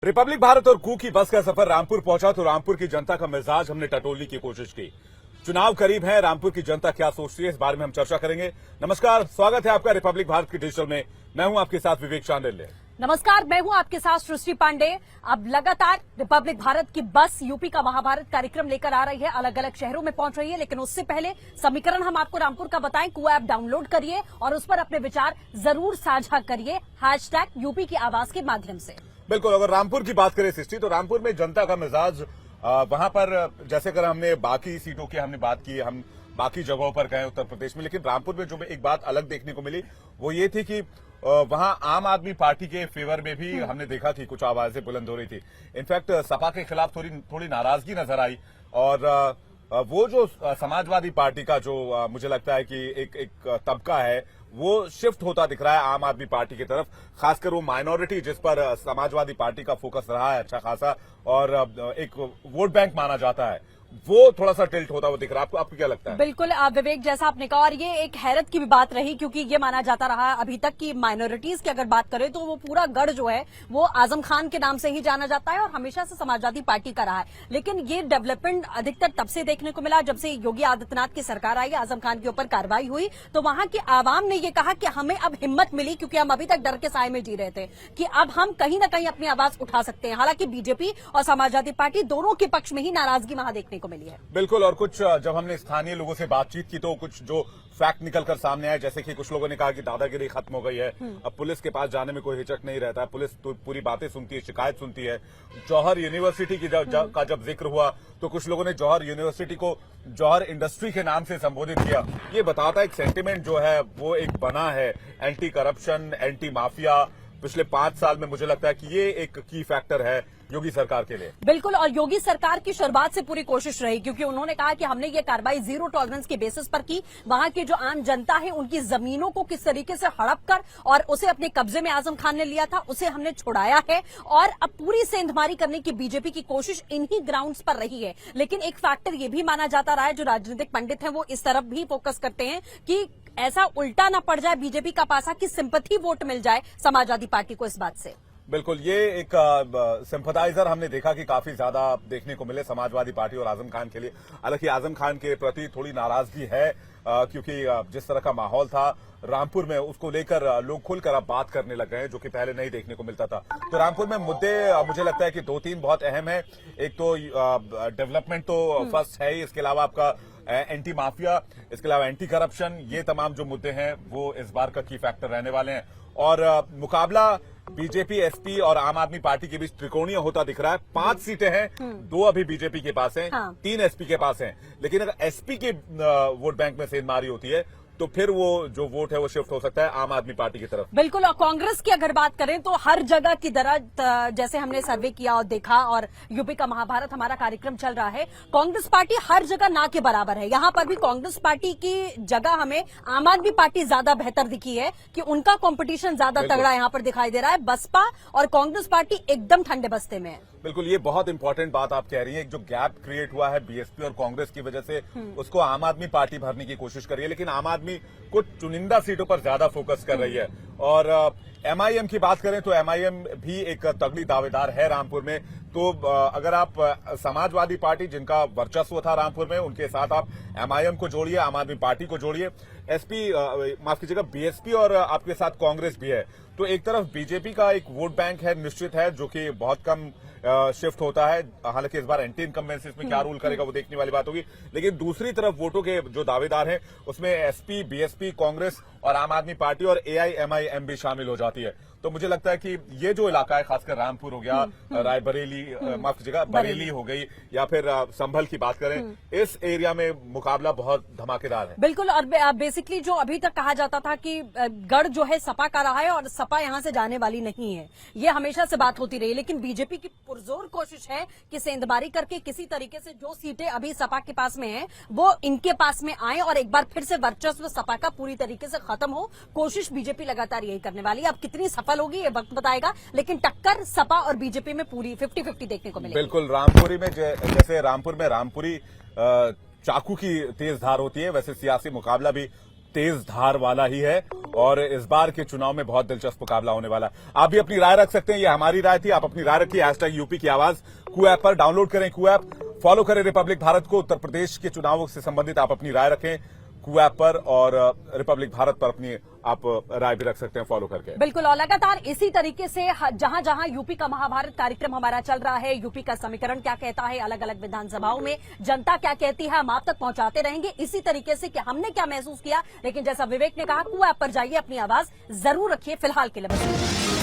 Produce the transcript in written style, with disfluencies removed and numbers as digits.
Republic Bharat और कू की बस का सफर रामपुर पहुंचा तो रामपुर की जनता का मिजाज हमने टटोलने की कोशिश की। चुनाव करीब है, रामपुर की जनता क्या सोचती है इस बारे में हम चर्चा करेंगे। नमस्कार, स्वागत है आपका रिपब्लिक भारत की डिजिटल में। मैं हूं आपके साथ विवेक चांडिल्य। नमस्कार, मैं हूं आपके साथ सृष्टि पांडे। अब लगातार रिपब्लिक भारत की बस यूपी का महाभारत कार्यक्रम लेकर आ रही है, अलग अलग शहरों में पहुंच रही है। लेकिन उससे पहले समीकरण हम आपको रामपुर का बताएं। कू ऐप डाउनलोड करिए और उस पर अपने विचार जरूर साझा करिए #यूपी की आवाज के माध्यम से। बिल्कुल, अगर रामपुर की बात करें सृष्टि, तो रामपुर में जनता का मिजाज वहां पर जैसे अगर हमने बाकी सीटों की हमने बात की, हम बाकी जगहों पर गए उत्तर प्रदेश में, लेकिन रामपुर में जो एक बात अलग देखने को मिली वो ये थी कि वहां आम आदमी पार्टी के फेवर में भी हमने देखा कि कुछ आवाजें बुलंद हो रही थी। इनफैक्ट सपा के खिलाफ थोड़ी नाराजगी नजर आई और वो जो समाजवादी पार्टी का जो मुझे लगता है कि एक तबका है वो शिफ्ट होता दिख रहा है आम आदमी पार्टी की तरफ, खासकर वो माइनॉरिटी जिस पर समाजवादी पार्टी का फोकस रहा है अच्छा खासा और एक वोट बैंक माना जाता है, वो थोड़ा सा टिल्ट होता हुआ दिख रहा है। आपको क्या लगता है? बिल्कुल विवेक, जैसा आपने कहा, और ये एक हैरत की भी बात रही क्योंकि ये माना जाता रहा अभी तक कि माइनॉरिटीज की अगर बात करें तो वो पूरा गढ़ जो है वो आजम खान के नाम से ही जाना जाता है और हमेशा से समाजवादी पार्टी का रहा है। लेकिन ये डेवलपमेंट अधिकतर तब से देखने को मिला जब से योगी आदित्यनाथ की सरकार आई, आजम खान के ऊपर कार्रवाई हुई, तो वहां की आवाम ने ये कहा कि हमें अब हिम्मत मिली, क्योंकि हम अभी तक डर के साए में जी रहे थे, कि अब हम कहीं ना कहीं अपनी आवाज उठा सकते हैं। हालांकि बीजेपी और समाजवादी पार्टी दोनों के पक्ष में ही नाराजगी वहां देखने को मिली है। बिल्कुल, और कुछ जब हमने स्थानीय लोगों से बातचीत की तो कुछ जो फैक्ट निकलकर सामने आए, जैसे कि कुछ लोगों ने कहा कि दादागिरी खत्म हो गई है, अब पुलिस के पास जाने में कोई हिचक नहीं रहता है, पुलिस तो पूरी बातें सुनती है, शिकायत सुनती है। जौहर यूनिवर्सिटी की का जब जिक्र हुआ तो कुछ लोगों ने जौहर यूनिवर्सिटी को जौहर इंडस्ट्री के नाम से संबोधित किया। ये बताता है एक सेंटिमेंट जो है वो एक बना है एंटी करप्शन, एंटी माफिया। पिछले 5 साल में मुझे लगता है कि ये एक की फैक्टर है योगी सरकार के लिए। बिल्कुल, और योगी सरकार की शुरुआत से पूरी कोशिश रही, क्योंकि उन्होंने कहा कि हमने ये कार्रवाई जीरो टॉलरेंस के बेसिस पर की। वहां की जो आम जनता है उनकी जमीनों को किस तरीके से हड़प कर और उसे अपने कब्जे में आजम खान ने लिया था, उसे हमने छुड़ाया है और अब पूरी सेंधमारी करने की बीजेपी की कोशिश इन्हीं ग्राउंड्स पर रही है। लेकिन एक फैक्टर ये भी माना जाता रहा है, जो राजनीतिक पंडित हैं वो इस तरफ भी फोकस करते हैं कि ऐसा उल्टा ना पड़ जाए बीजेपी का पासा कि सिंपैथी वोट मिल जाए समाजवादी पार्टी को इस बात से। बिल्कुल, ये एक सिंपथाइजर हमने देखा कि काफी ज्यादा देखने को मिले समाजवादी पार्टी और आजम खान के लिए। हालांकि आजम खान के प्रति थोड़ी नाराजगी है क्योंकि जिस तरह का माहौल था रामपुर में उसको लेकर लोग खुलकर अब बात करने लग गए हैं, जो कि पहले नहीं देखने को मिलता था। तो रामपुर में मुद्दे मुझे लगता है कि 2-3 बहुत अहम है। एक तो डेवलपमेंट तो फर्स्ट है ही, इसके अलावा आपका एंटी माफिया, इसके अलावा एंटी करप्शन, ये तमाम जो मुद्दे हैं वो इस बार का की फैक्टर रहने वाले हैं। और मुकाबला बीजेपी, एसपी और आम आदमी पार्टी के बीच त्रिकोणीय होता दिख रहा है। 5 सीटें हैं, 2 अभी बीजेपी के पास हैं, 3 एसपी के पास हैं। लेकिन अगर एसपी के वोट बैंक में सेंधमारी होती है तो फिर वो जो वोट है वो शिफ्ट हो सकता है आम आदमी पार्टी की तरफ। बिल्कुल, और कांग्रेस की अगर बात करें तो हर जगह की तरह, जैसे हमने सर्वे किया और देखा और यूपी का महाभारत हमारा कार्यक्रम चल रहा है, कांग्रेस पार्टी हर जगह ना के बराबर है। यहां पर भी कांग्रेस पार्टी की जगह हमें आम आदमी पार्टी ज्यादा बेहतर दिखी है कि उनका कंपटीशन ज्यादा तगड़ा यहां पर दिखाई दे रहा है। बसपा और कांग्रेस पार्टी एकदम ठंडे बस्ते में है। बिल्कुल, ये बहुत इंपॉर्टेंट बात आप कह रही हैं। एक जो गैप क्रिएट हुआ है बीएसपी और कांग्रेस की वजह से, उसको आम आदमी पार्टी भरने की कोशिश कर रही है, लेकिन आम आदमी कुछ चुनिंदा सीटों पर ज्यादा फोकस कर रही है। और एमआईएम की बात करें तो एमआईएम भी एक तगड़ी दावेदार है रामपुर में। तो अगर आप समाजवादी पार्टी जिनका वर्चस्व था रामपुर में, उनके साथ आप एमआईएम को जोड़िए, आम आदमी पार्टी को जोड़िए, एसपी माफ कीजिएगा बीएसपी और आपके साथ कांग्रेस भी है, तो एक तरफ बीजेपी का एक वोट बैंक है निश्चित है, जो कि बहुत कम शिफ्ट होता है। हालांकि इस बार एंटी इनकम्बेंसी में क्या रूल करेगा वो देखने वाली बात होगी। लेकिन दूसरी तरफ वोटों के जो दावेदार हैं उसमें एसपी, बीएसपी, कांग्रेस और आम आदमी पार्टी और एआईएमआईएम भी शामिल हो जाती है। तो मुझे लगता है कि ये जो इलाका है, खासकर रामपुर हो गया, रायबरेली, माफ कीजिएगा बरेली हो गई, या फिर संभल की बात करें, इस एरिया में मुकाबला बहुत धमाकेदार है। बिल्कुल, और बेसिकली जो अभी तक कहा जाता था कि गढ़ जो है सपा का रहा है और सपा यहां से जाने वाली नहीं है, ये हमेशा से बात होती रही। लेकिन बीजेपी की पुरजोर कोशिश है कि सेंधमारी करके किसी तरीके से जो सीटें अभी सपा के पास में हैं वो इनके पास में आए और एक बार फिर से वर्चस्व सपा का पूरी तरीके से खत्म हो। कोशिश बीजेपी लगातार यही करने वाली है। अब कितनी सफल होगी ये वक्त बताएगा, लेकिन टक्कर सपा और बीजेपी में पूरी 50-50 देखने को मिलेगी। बिल्कुल, रामपुरी में जैसे रामपुर में रामपुरी चाकू की तेज धार होती है, वैसे सियासी मुकाबला भी तेज धार वाला ही है और इस बार के चुनाव में बहुत दिलचस्प मुकाबला होने वाला है। आप भी अपनी राय रख सकते हैं, ये हमारी राय थी, आप अपनी राय रखिए। #यूपी की आवाज कू ऐप पर डाउनलोड करें, कू ऐप फॉलो करें रिपब्लिक भारत को। उत्तर प्रदेश के चुनावों से संबंधित आप अपनी राय रखें कू ऐप पर और रिपब्लिक भारत पर अपनी आप राय भी रख सकते हैं फॉलो करके। बिल्कुल, और लगातार इसी तरीके से जहां जहां यूपी का महाभारत कार्यक्रम हमारा चल रहा है, यूपी का समीकरण क्या कहता है, अलग अलग विधानसभाओं में जनता क्या कहती है, हम आप तक पहुंचाते रहेंगे इसी तरीके से कि हमने क्या महसूस किया। लेकिन जैसा विवेक ने कहा, कू ऐप पर जाइए, अपनी आवाज जरूर रखिए। फिलहाल के लिए बस।